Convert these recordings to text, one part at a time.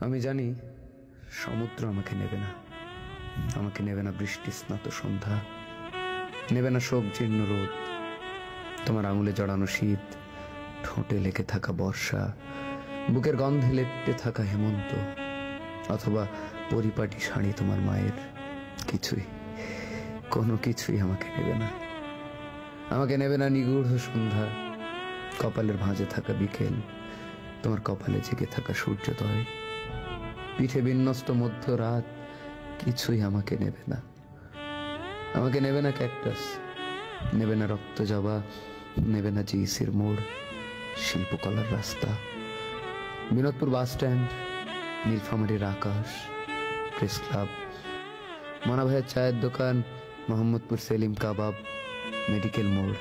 আমি জানি সমুদ্র আমাকে নেবে না, আমাকে নেবে না বৃষ্টি স্নাত সন্ধ্যা, নেবে না শোক জীর্ণ রোদ, তোমার আঙুলে জড়ানো শীত, ঠোঁটে লেগে থাকা বর্ষা, বুকের গন্ধে লেপ্টে থাকা হেমন্ত, অথবা পরিপাটি শাড়ি তোমার মায়ের। কিছুই, কোনো কিছুই আমাকে নেবে না। আমাকে নেবে না নিগূঢ় সন্ধ্যা, কপালের ভাঁজে থাকা বিকেল, তোমার কপালে জেগে থাকা সূর্যোদয়, পিঠে বিন্যস্ত মধ্যরাত। কিছুই আমাকে নেবে না। আমাকে নেবে না ক্যাকটাস, নেবে না রক্ত জবা, নেবে না জিইসির মোড়, শিল্পকলার রাস্তা, বিনোদপুর বাস স্ট্যান্ড, নীলফামারীর আকাশ, প্রেস ক্লাব, মানা ভাইয়ের চায়ের দোকান, মোহাম্মদপুর সেলিম কাবাব, মেডিকেল মোড়,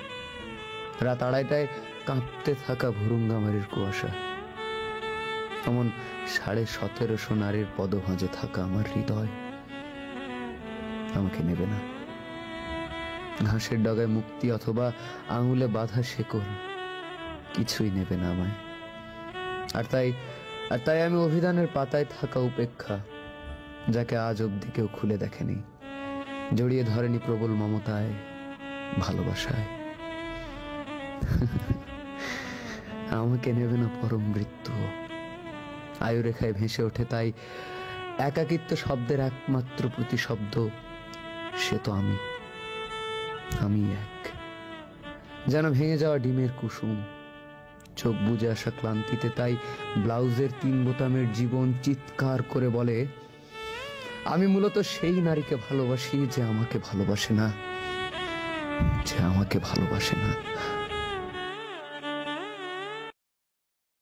রাত 2:30টায় কাঁপতে থাকা ভুরুঙ্গামারির কুয়াশা, এমন 1750 নারীর পদভাঁজে থাকা আমার হৃদয়। আমাকে নেবে না। ঘাসের ডগায় মুক্তি অথবা আঙুলে বাঁধা শেকল, কিছুই নেবে না আমায়। আর তাই আমি অভিধানের পাতায় থাকা উপেক্ষা, যাকে আজ অবধি কেউ খুলে দেখেনি, জড়িয়ে ধরেনি প্রবল মমতায়, ভালোবাসায়। আমাকে নেবে না পরম মৃত্যু, আয়ুরেখায় ভেসে ওঠে তাই একাকিত্ব শব্দের একমাত্র প্রতিশব্দ, সে তো আমি এক, যেন ভেঙে যাওয়া ডিমের কুসুম, চোখ বুজে আসা ক্লান্তিতে তাই ব্লাউজের 3 বোতামের জীবন চিৎকার করে বলে, আমি মূলত সেই নারীকে ভালোবাসি যে আমাকে ভালোবাসে না, যে আমাকে ভালোবাসে না।